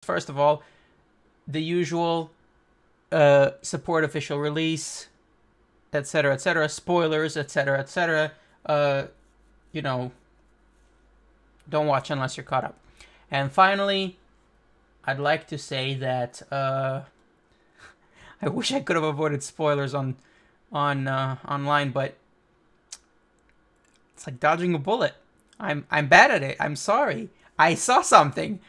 First of all, the usual support official release, etc., etc., spoilers, etc., etc. Uh, you know, don't watch unless you're caught up. And finally, I'd like to say that I wish I could have avoided spoilers on online, but it's like dodging a bullet. I'm bad at it. I'm sorry. I saw something.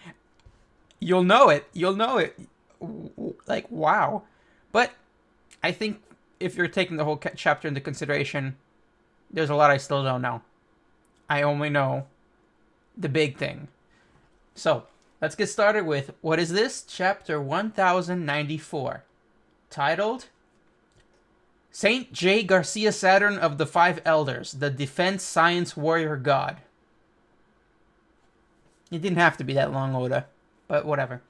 You'll know it. You'll know it. Like wow. But I think if you're taking the whole chapter into consideration, there's a lot I still don't know. I only know the big thing. So let's get started with what is this? Chapter 1094, titled Saint Jaygarcia Saturn of the Five Elders, the Defense Science Warrior God. It didn't have to be that long, Oda, but whatever.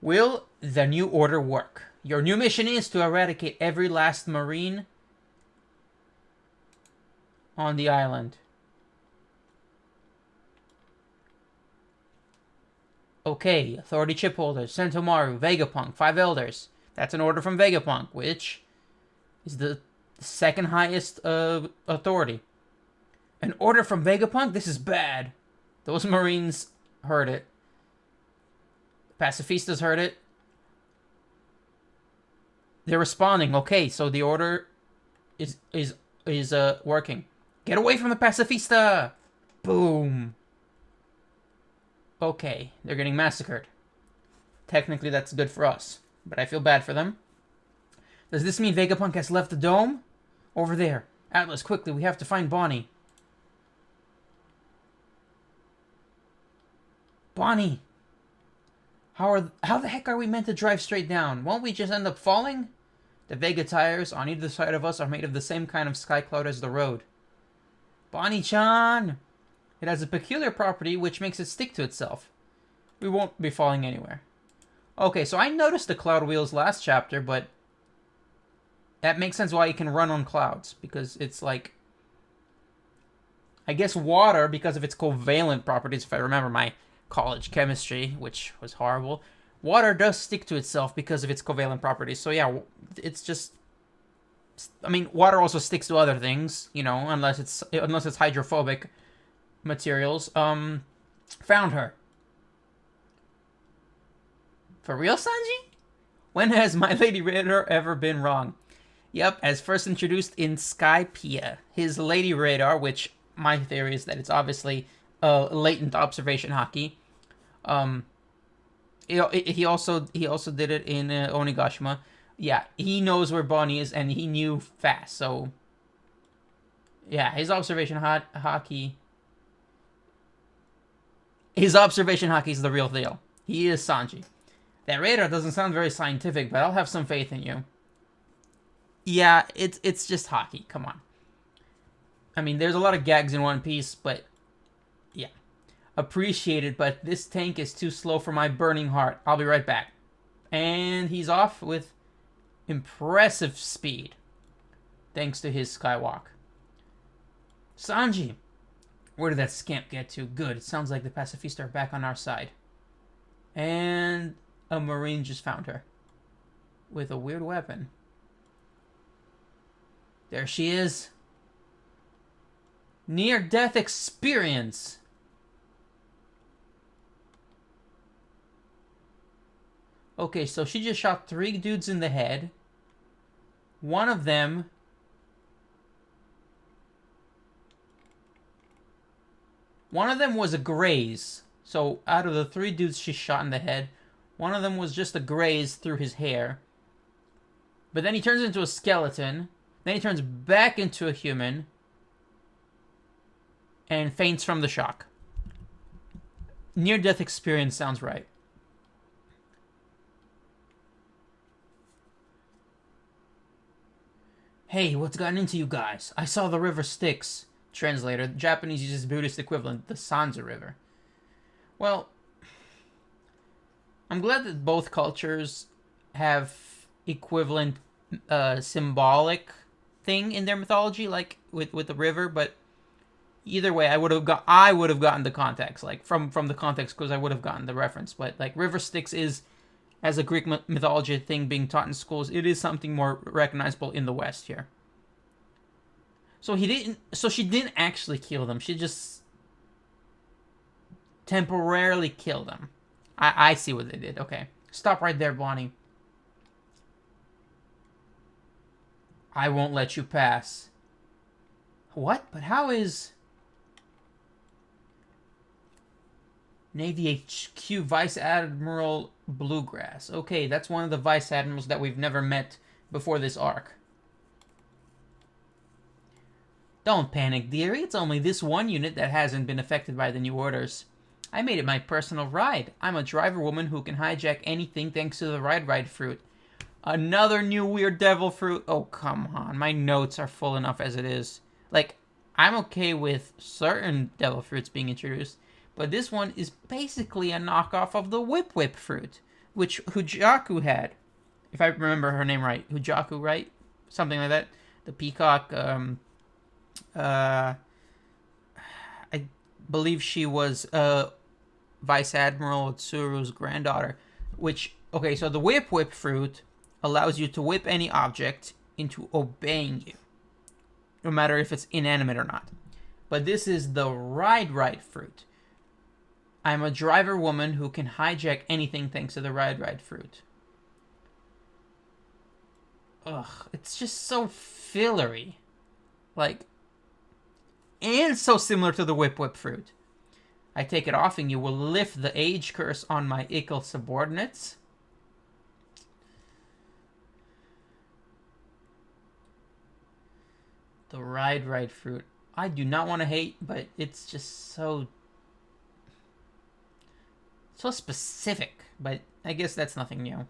Will the new order work? Your new mission is to eradicate every last Marine on the island. Okay, Authority Chip Holders, Sentomaru, Vegapunk, Five Elders. That's an order from Vegapunk, which is the second highest authority. An order from Vegapunk? This is bad. Those Marines heard it. Pacifistas heard it. They're responding. Okay, so the order is working. Get away from the pacifista! Boom. Okay, they're getting massacred. Technically, that's good for us, but I feel bad for them. Does this mean Vegapunk has left the dome? Over there. Atlas, quickly, we have to find Bonnie. Bonnie! How the heck are we meant to drive straight down? Won't we just end up falling? The Vega tires on either side of us are made of the same kind of sky cloud as the road. Bonnie-chan! It has a peculiar property which makes it stick to itself. We won't be falling anywhere. Okay, so I noticed the cloud wheels last chapter, but that makes sense why you can run on clouds, because it's like, I guess water, because of its covalent properties, if I remember my college chemistry, which was horrible, water does stick to itself because of its covalent properties. So yeah, it's just, I mean, water also sticks to other things, you know, unless it's hydrophobic materials. Found her. For real, Sanji? When has my Lady Radar ever been wrong? Yep, as first introduced in Skypiea, his Lady Radar, which my theory is that it's obviously latent observation haki. He also did it in Onigashima. Yeah, he knows where Bonnie is, and he knew fast. So yeah, his observation haki. His observation haki is the real deal. He is Sanji. That radar doesn't sound very scientific, but I'll have some faith in you. Yeah, it's just haki. Come on. I mean, there's a lot of gags in One Piece, but yeah. Appreciated, but this tank is too slow for my burning heart. I'll be right back. And he's off with impressive speed, thanks to his skywalk. Sanji! Where did that scamp get to? Good, it sounds like the pacifista are back on our side. And a Marine just found her. With a weird weapon. There she is. Near-death experience. Okay, so she just shot 3 dudes in the head. One of them was a graze. So out of the 3 dudes she shot in the head, one of them was just a graze through his hair. But then he turns into a skeleton. Then he turns back into a human. And faints from the shock. Near-death experience sounds right. Hey, what's gotten into you guys? I saw the river Styx. Translator, the Japanese uses Buddhist equivalent, the Sanza River. Well, I'm glad that both cultures have equivalent symbolic thing in their mythology, like with the river, but Either way, I would have gotten the context, like from the context, because I would have gotten the reference. But like River Styx is, as a Greek mythology thing being taught in schools, it is something more recognizable in the West here. So she didn't actually kill them. She just temporarily killed them. I see what they did. Okay, stop right there, Bonnie. I won't let you pass. What? But how is Navy HQ Vice Admiral Bluegrass? Okay, that's one of the Vice Admirals that we've never met before this arc. Don't panic, dearie. It's only this one unit that hasn't been affected by the new orders. I made it my personal ride. I'm a driver woman who can hijack anything thanks to the ride fruit. Another new weird devil fruit? Oh, come on. My notes are full enough as it is. Like, I'm okay with certain devil fruits being introduced, but this one is basically a knockoff of the whip fruit, which Hujaku had. If I remember her name right. Hujaku, right? Something like that. The peacock, I believe she was Vice Admiral Tsuru's granddaughter, which, okay, so the whip fruit allows you to whip any object into obeying you, no matter if it's inanimate or not. But this is the ride fruit. I'm a driver woman who can hijack anything thanks to the ride fruit. Ugh, it's just so fillery. Like, and so similar to the whip fruit. I take it off and you will lift the age curse on my ickle subordinates. The ride fruit. I do not want to hate, but it's just so specific. But I guess that's nothing new.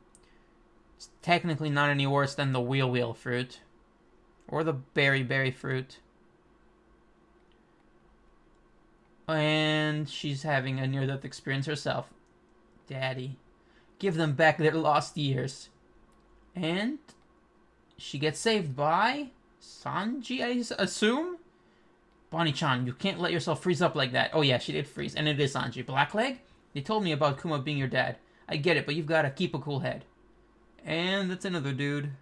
It's technically not any worse than the wheel fruit. Or the berry fruit. And she's having a near-death experience herself. Daddy. Give them back their lost years. And she gets saved by Sanji, I assume? Bonnie-chan, you can't let yourself freeze up like that. Oh yeah, she did freeze. And it is Sanji. Blackleg? They told me about Kuma being your dad. I get it, but you've got to keep a cool head. And that's another dude.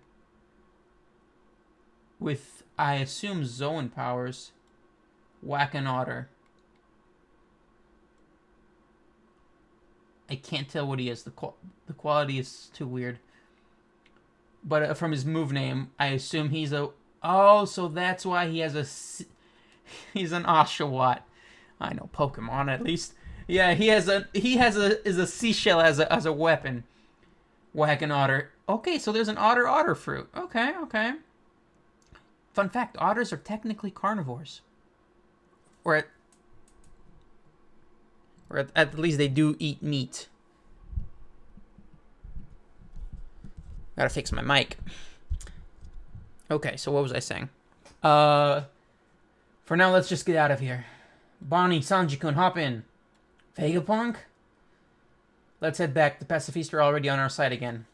With, I assume, Zoan powers. Whack an otter. I can't tell what he is. The quality is too weird. But from his move name, I assume he's a... Oh, so that's why he has a... He's an Oshawott. I know Pokemon, at least. Yeah, is a seashell as a weapon. Whack an otter. Okay, so there's an otter fruit. Okay. Fun fact, otters are technically carnivores. Or at least they do eat meat. Gotta fix my mic. Okay, so what was I saying? For now, let's just get out of here. Bonnie, Sanji-kun, hop in. Vegapunk? Let's head back. The pacifists are already on our side again.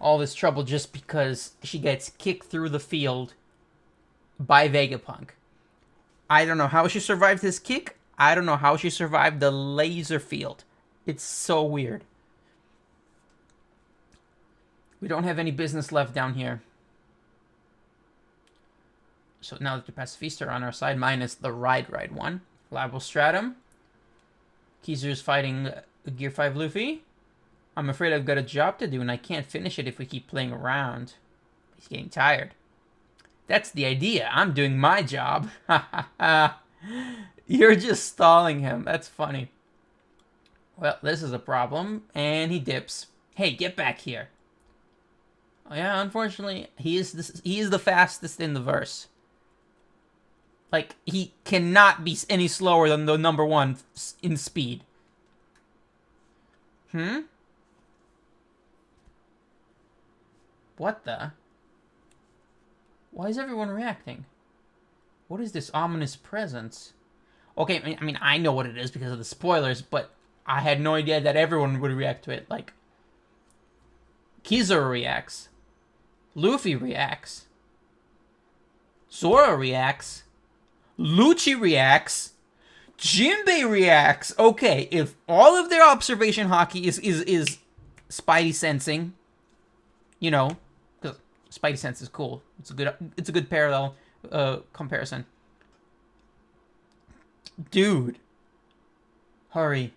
All this trouble just because she gets kicked through the field by Vegapunk. I don't know how she survived his kick. I don't know how she survived the laser field. It's so weird. We don't have any business left down here. So now that the pacifists are on our side, minus the ride one. Labo Stratum. Kizuru's fighting Gear 5 Luffy. I'm afraid I've got a job to do and I can't finish it if we keep playing around. He's getting tired. That's the idea. I'm doing my job. You're just stalling him. That's funny. Well, this is a problem. And he dips. Hey, get back here. Oh, yeah, unfortunately, he is the fastest in the verse. Like, he cannot be any slower than the number one in speed. What the? Why is everyone reacting? What is this ominous presence? Okay, I mean, I know what it is because of the spoilers, but I had no idea that everyone would react to it. Like, Kizaru reacts. Luffy reacts. Zoro reacts. Lucci reacts. Jinbei reacts. Okay, if all of their observation hockey is Spidey sensing, you know, because Spidey sense is cool. It's a good parallel comparison. Dude, hurry.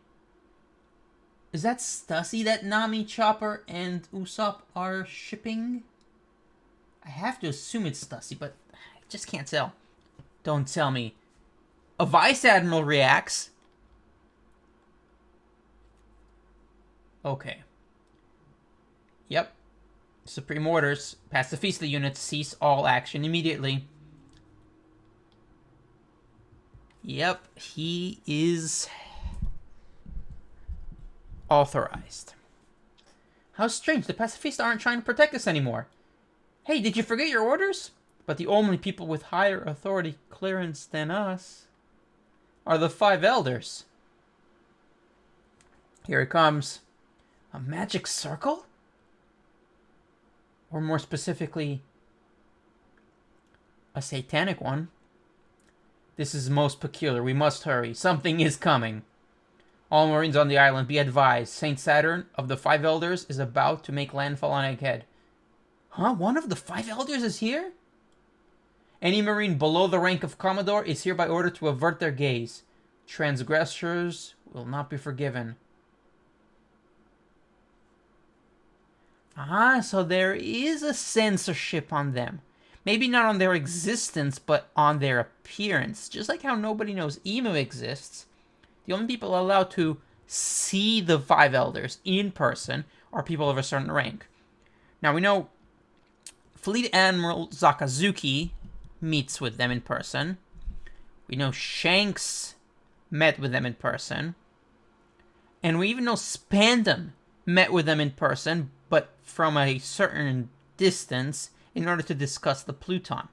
Is that Stussy that Nami, Chopper, and Usopp are shipping? I have to assume it's Stussy, but I just can't tell. Don't tell me. A Vice Admiral reacts. Okay. Yep. Supreme orders. Pacifista units cease all action immediately. Yep, he is authorized. How strange, the Pacifista aren't trying to protect us anymore. Hey, did you forget your orders? But the only people with higher authority clearance than us are the 5 elders. Here it comes. A magic circle? Or more specifically, a satanic one. This is most peculiar. We must hurry. Something is coming. All Marines on the island, be advised. Saint Saturn of the 5 elders is about to make landfall on Egghead. Huh? One of the 5 elders is here? Any Marine below the rank of Commodore is hereby ordered to avert their gaze. Transgressors will not be forgiven. Ah, so there is a censorship on them. Maybe not on their existence, but on their appearance. Just like how nobody knows Emu exists. The only people allowed to see the 5 elders in person are people of a certain rank. Now we know Fleet Admiral Sakazuki meets with them in person. We know Shanks met with them in person. And we even know Spandam met with them in person, but from a certain distance, in order to discuss the Pluton,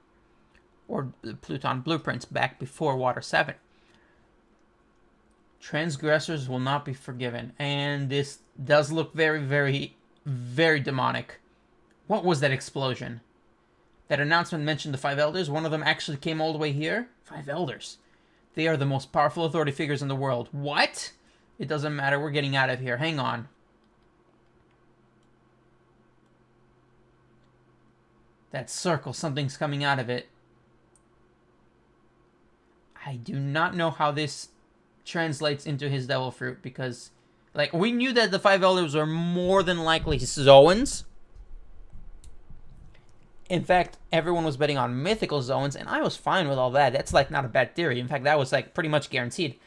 or the Pluton blueprints back before Water 7. Transgressors will not be forgiven, and this does look very, very, very demonic. What was that explosion? That announcement mentioned the 5 elders. One of them actually came all the way here. 5 elders. They are the most powerful authority figures in the world. What? It doesn't matter. We're getting out of here. Hang on. That circle, something's coming out of it. I do not know how this translates into his devil fruit, because, like, we knew that the 5 elders were more than likely Zoans. In fact, everyone was betting on mythical Zoans, and I was fine with all that. That's, like, not a bad theory. In fact, that was, like, pretty much guaranteed.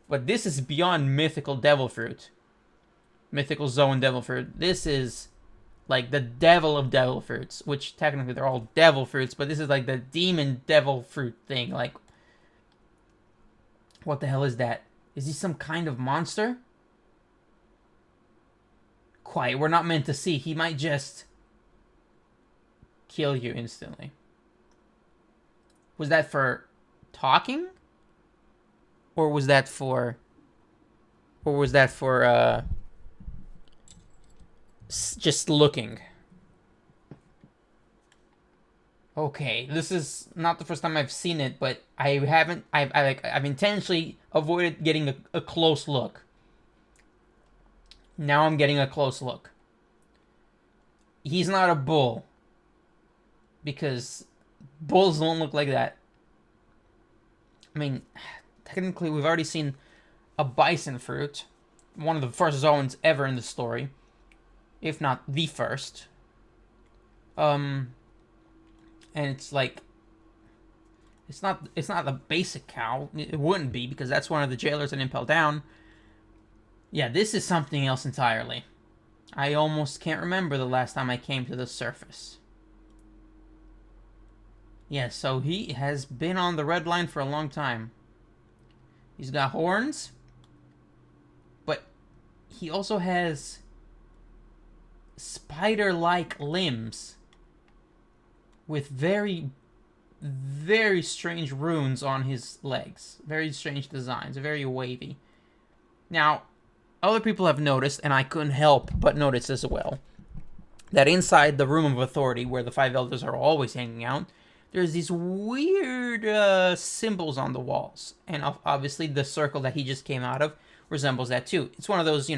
But this is beyond mythical devil fruit. Mythical Zoan devil fruit. This is like the devil of devil fruits, which technically they're all devil fruits, but this is like the demon devil fruit thing. Like, what the hell is that? Is he some kind of monster? Quiet, we're not meant to see. He might just kill you instantly. Was that for talking? Or was that for just looking? Okay, this is not the first time I've seen it, but I've intentionally avoided getting a close look. Now I'm getting a close look. He's not a bull, because bulls don't look like that. I mean, technically we've already seen a bison fruit, one of the first zones ever in the story, if not the first. And it's like, it's not a basic cow. It wouldn't be, because that's one of the jailers in Impel Down. Yeah, this is something else entirely. I almost can't remember the last time I came to the surface. Yeah, so he has been on the red line for a long time. He's got horns, but he also has spider-like limbs with very, very strange runes on his legs. Very strange designs, very wavy. Now, other people have noticed, and I couldn't help but notice as well, that inside the Room of Authority, where the 5 Elders are always hanging out, there's these weird symbols on the walls. And obviously the circle that he just came out of resembles that too. It's one of those,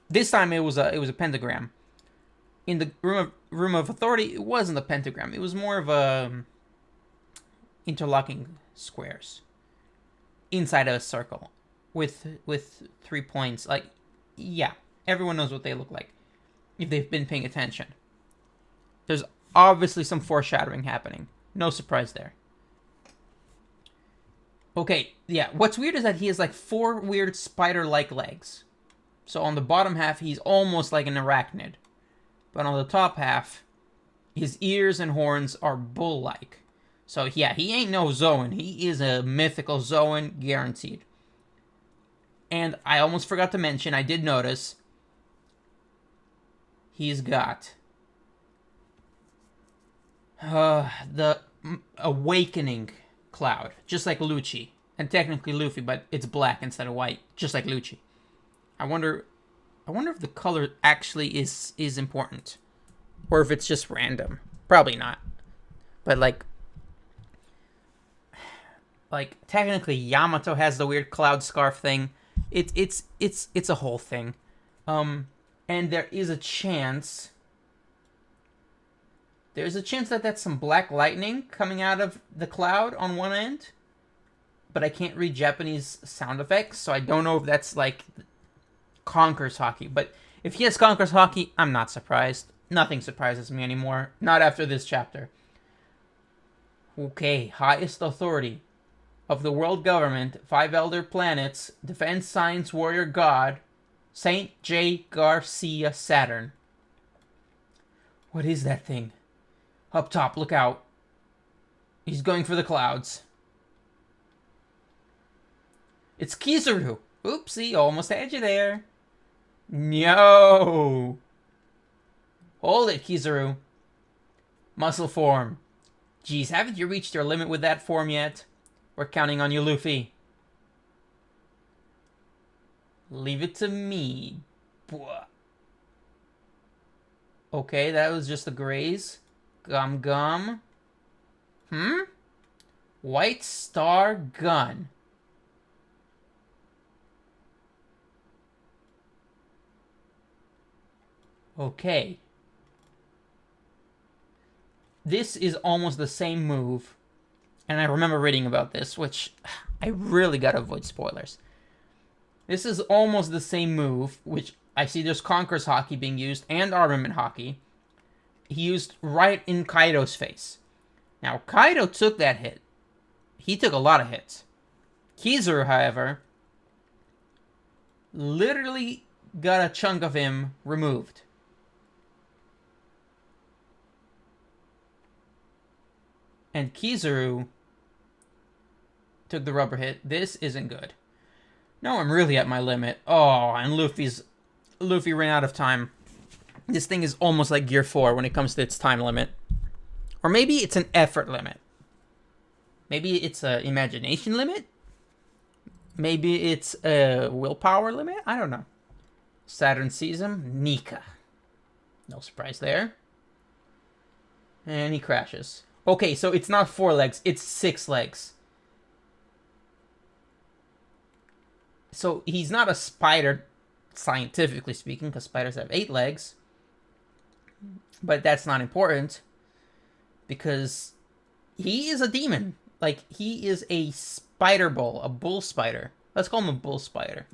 this time it was a pentagram. In the room of authority, it wasn't a pentagram. It was more of a interlocking squares inside of a circle with 3 points. Like, yeah, everyone knows what they look like if they've been paying attention. There's obviously some foreshadowing happening. No surprise there. Okay, yeah, what's weird is that he has like 4 weird spider-like legs. So on the bottom half, he's almost like an arachnid. But on the top half, his ears and horns are bull-like. So yeah, he ain't no Zoan. He is a mythical Zoan, guaranteed. And I almost forgot to mention, I did notice, he's got the Awakening Cloud, just like Lucci. And technically Luffy, but it's black instead of white, just like Lucci. I wonder if the color actually is important. Or if it's just random. Probably not. But like technically Yamato has the weird cloud scarf thing. It's a whole thing. And there is a chance. There's a chance that that's some black lightning coming out of the cloud on one end. But I can't read Japanese sound effects, so I don't know if that's like Conqueror's Haki. But if he has Conqueror's Haki, I'm not surprised. Nothing surprises me anymore. Not after this chapter. Okay, highest authority of the world government, 5 elder planets, defense science warrior god, Saint Jaygarcia Saturn. What is that thing? Up top, look out. He's going for the clouds. It's Kizaru. Oopsie, almost had you there. No. Hold it, Kizaru. Muscle form. Geez, haven't you reached your limit with that form yet? We're counting on you, Luffy. Leave it to me. Bwah. Okay, that was just a graze. Gum. White Star Gun. Okay. This is almost the same move. And I remember reading about this, which I really gotta avoid spoilers. This is almost the same move, which I see there's Conqueror's Haki being used, and Armament Haki. He used right in Kaido's face. Now, Kaido took that hit. He took a lot of hits. Kizaru, however, literally got a chunk of him removed. And Kizaru took the rubber hit. This isn't good. No, I'm really at my limit. Oh, and Luffy ran out of time. This thing is almost like Gear 4 when it comes to its time limit. Or maybe it's an effort limit. Maybe it's an imagination limit? Maybe it's a willpower limit? I don't know. Saturn sees him. Nika. No surprise there. And he crashes. Okay, so it's not 4 legs, it's 6 legs. So he's not a spider, scientifically speaking, because spiders have 8 legs. But that's not important, because he is a demon. Like, he is a spider bull, a bull spider. Let's call him a bull spider.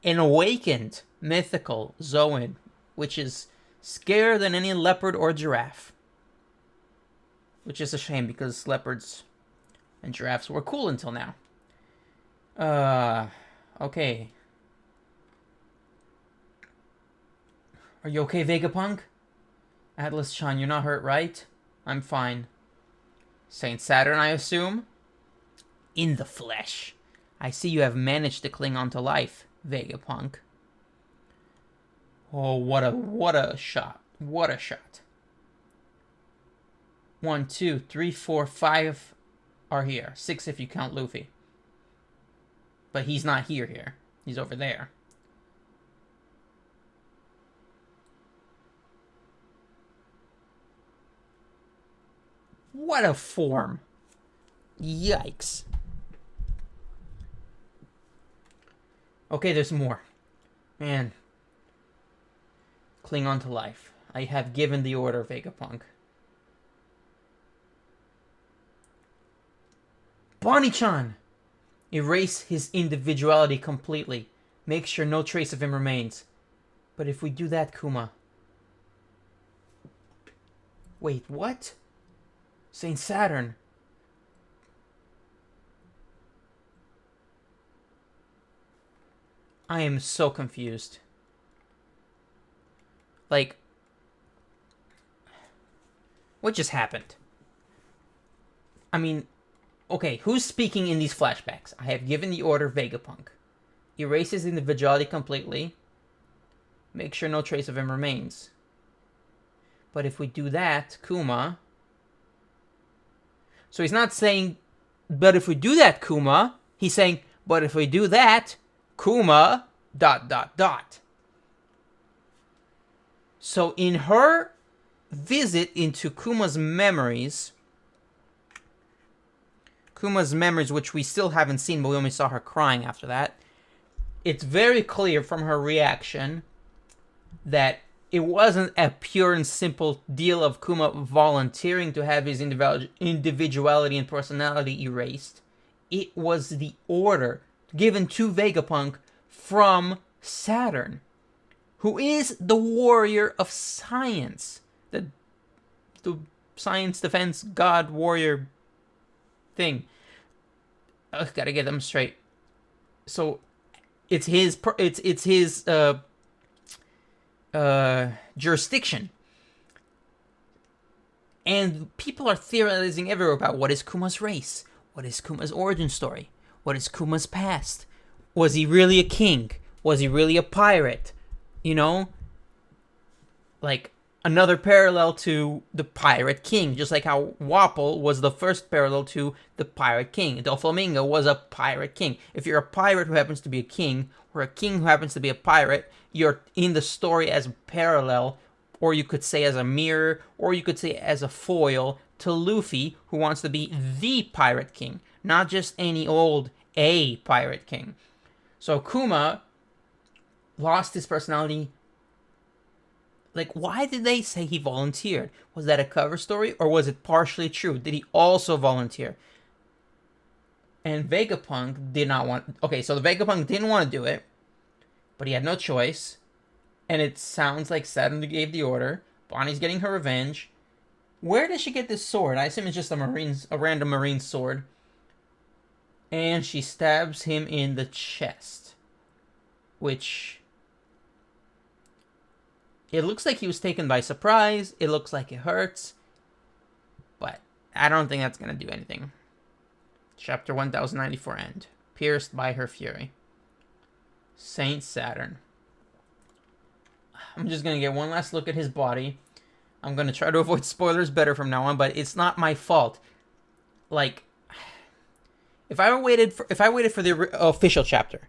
An awakened, mythical Zoan, which is scarier than any leopard or giraffe. Which is a shame, because leopards and giraffes were cool until now. Okay. Are you okay, Vegapunk? Atlas-chan, you're not hurt, right? I'm fine. Saint Saturn, I assume? In the flesh. I see you have managed to cling on to life, Vegapunk. Oh, what a shot. What a shot. 1, 2, 3, 4, 5 are here. 6 if you count Luffy. But he's not here. He's over there. What a form. Yikes. Okay, there's more. Man. Cling on to life. I have given the order, Vegapunk. Bonnie-chan! Erase his individuality completely. Make sure no trace of him remains. But if we do that, Kuma... Wait, what? Saint Saturn. I am so confused. Like, what just happened? I mean, okay, who's speaking in these flashbacks? I have given the order, Vegapunk. Erase his individuality completely. Make sure no trace of him remains. But if we do that, Kuma... So he's not saying, but if we do that, Kuma... He's saying, but if we do that, Kuma... ... So in her visit into Kuma's memories, which we still haven't seen, but we only saw her crying after that, it's very clear from her reaction that it wasn't a pure and simple deal of Kuma volunteering to have his individuality and personality erased. It was the order given to Vegapunk from Saturn, who is the warrior of science. The science defense god warrior thing. Gotta get them straight. So it's his jurisdiction. And people are theorizing everywhere about what is Kuma's race, what is Kuma's origin story, what is Kuma's past. Was he really a king? Was he really a pirate? You know? Like, another parallel to the Pirate King, just like how Wapol was the first parallel to the Pirate King. Doflamingo was a Pirate King. If you're a pirate who happens to be a king, or a king who happens to be a pirate, you're in the story as a parallel, or you could say as a mirror, or you could say as a foil to Luffy, who wants to be the Pirate King, not just any old a Pirate King. So Kuma lost his personality. Like, why did they say he volunteered? Was that a cover story, or was it partially true? Did he also volunteer? And Vegapunk did not want... Okay, so the Vegapunk didn't want to do it, but he had no choice. And it sounds like Saturn gave the order. Bonnie's getting her revenge. Where does she get this sword? I assume it's just a random marine sword. And she stabs him in the chest. Which... It looks like he was taken by surprise. It looks like it hurts. But I don't think that's going to do anything. Chapter 1094 end. Pierced by her fury. Saint Saturn. I'm just going to get one last look at his body. I'm going to try to avoid spoilers better from now on, but it's not my fault. Like, if I waited for the official chapter,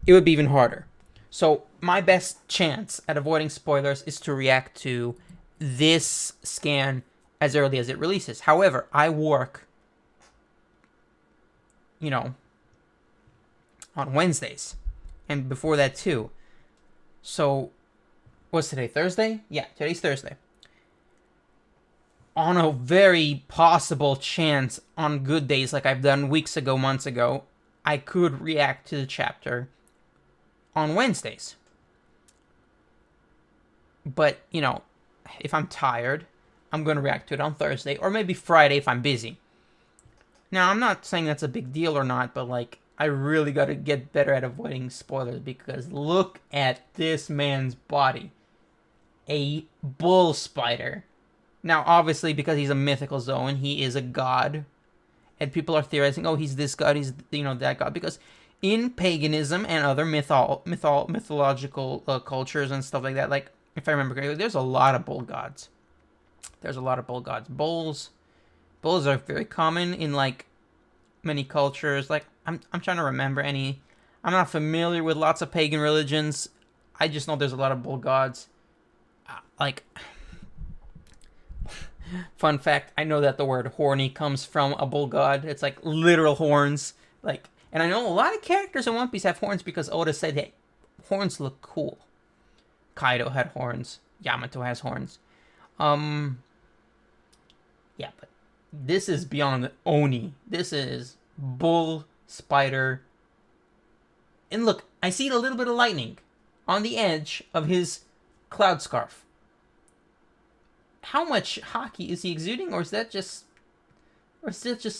it would be even harder. So my best chance at avoiding spoilers is to react to this scan as early as it releases. However, I work, on Wednesdays. And before that too. So, what's today? Thursday? Yeah, today's Thursday. On a very possible chance, on good days like I've done weeks ago, months ago, I could react to the chapter on Wednesdays. But, if I'm tired, I'm going to react to it on Thursday, or maybe Friday if I'm busy. Now, I'm not saying that's a big deal or not, but, I really got to get better at avoiding spoilers, because look at this man's body. A bull spider. Now, obviously, because he's a mythical Zoan, he is a god. And people are theorizing, oh, he's this god, he's, that god, because... in paganism and other mythological cultures and stuff like that, if I remember correctly, there's a lot of bull gods. Bulls are very common in many cultures. I'm trying to remember any. I'm not familiar with lots of pagan religions. I just know there's a lot of bull gods. Fun fact, I know that the word horny comes from a bull god. It's like literal horns. Like, and I know a lot of characters in One Piece have horns because Oda said, hey, horns look cool. Kaido had horns. Yamato has horns. Yeah, but this is beyond Oni. This is bull, spider. And look, I see a little bit of lightning on the edge of his cloud scarf. How much hockey is he exuding, or is that just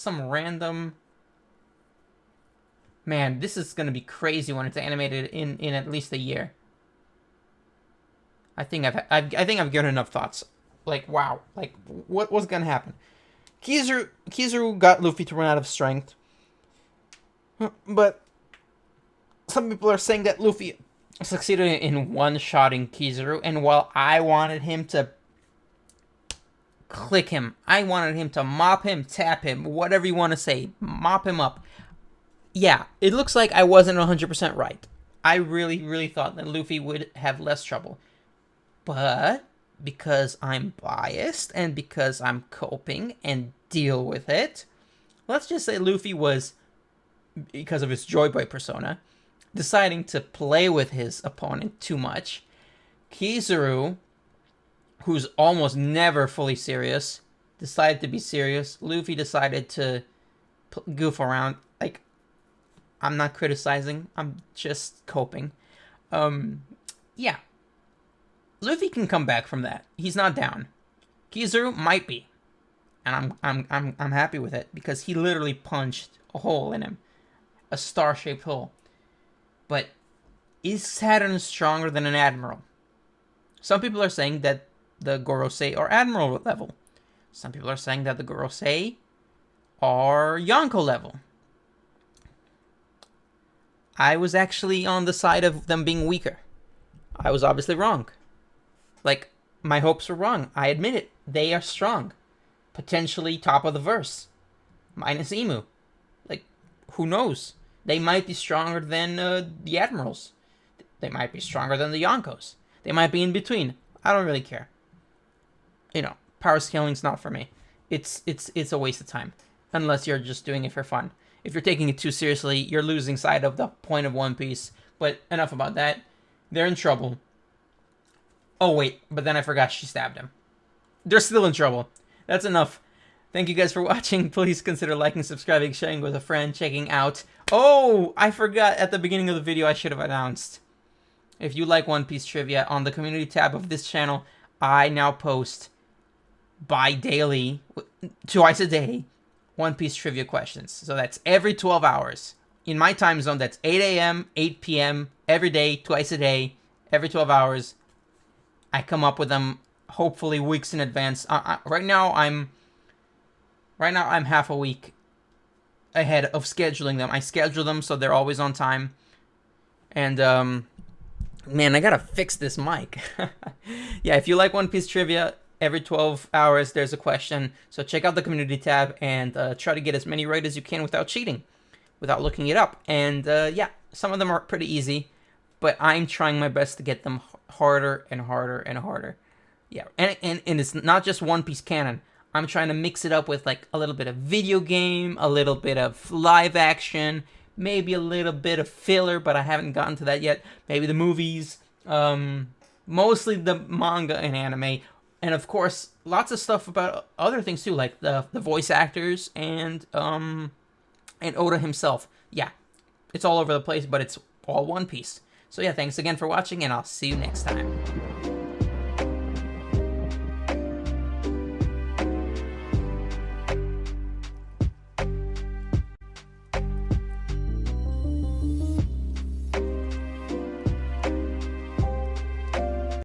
some random? Man, this is gonna be crazy when it's animated in at least a year. I think I've given enough thoughts. Like, wow, like what was gonna happen? Kizaru got Luffy to run out of strength, but some people are saying that Luffy succeeded in one-shotting Kizaru, and while I wanted him to click him, I wanted him to mop him, tap him, whatever you want to say, mop him up. Yeah, it looks like I wasn't 100% right. I really, really thought that Luffy would have less trouble. But because I'm biased and because I'm coping and deal with it, let's just say Luffy was, because of his Joy Boy persona, deciding to play with his opponent too much. Kizaru, who's almost never fully serious, decided to be serious. Luffy decided to goof around. Like, I'm not criticizing. I'm just coping. Yeah. Luffy can come back from that. He's not down. Kizaru might be. And I'm happy with it because he literally punched a hole in him. A star-shaped hole. But is Saturn stronger than an admiral? Some people are saying that the Gorosei are admiral level. Some people are saying that the Gorosei are Yonko level. I was actually on the side of them being weaker. I was obviously wrong. Like, my hopes were wrong. I admit it. They are strong. Potentially top of the verse. Minus Imu. Like, who knows? They might be stronger than the admirals. They might be stronger than the Yonkos. They might be in between. I don't really care. You know, power scaling's not for me. It's a waste of time. Unless you're just doing it for fun. If you're taking it too seriously, you're losing sight of the point of One Piece. But enough about that. They're in trouble. Oh, wait. But then I forgot she stabbed him. They're still in trouble. That's enough. Thank you guys for watching. Please consider liking, subscribing, sharing with a friend, checking out. Oh, I forgot at the beginning of the video I should have announced. If you like One Piece trivia, on the community tab of this channel, I now post bi-daily, twice a day, One Piece trivia questions. So that's every 12 hours. In my time zone, that's 8 a.m., 8 p.m., every day, twice a day, every 12 hours. I come up with them, hopefully, weeks in advance. Right now, I'm half a week ahead of scheduling them. I schedule them so they're always on time. And, man, I gotta fix this mic. Yeah, if you like One Piece trivia, every 12 hours there's a question. So check out the community tab and try to get as many right as you can without cheating, without looking it up. And, yeah, some of them are pretty easy, but I'm trying my best to get them harder and harder and harder. Yeah, and it's not just One Piece canon. I'm trying to mix it up with like a little bit of video game, a little bit of live action, maybe a little bit of filler, but I haven't gotten to that yet. Maybe the movies, mostly the manga and anime, and of course lots of stuff about other things too, like the voice actors and Oda himself. Yeah, it's all over the place, but it's all One Piece. So yeah, thanks again for watching, and I'll see you next time.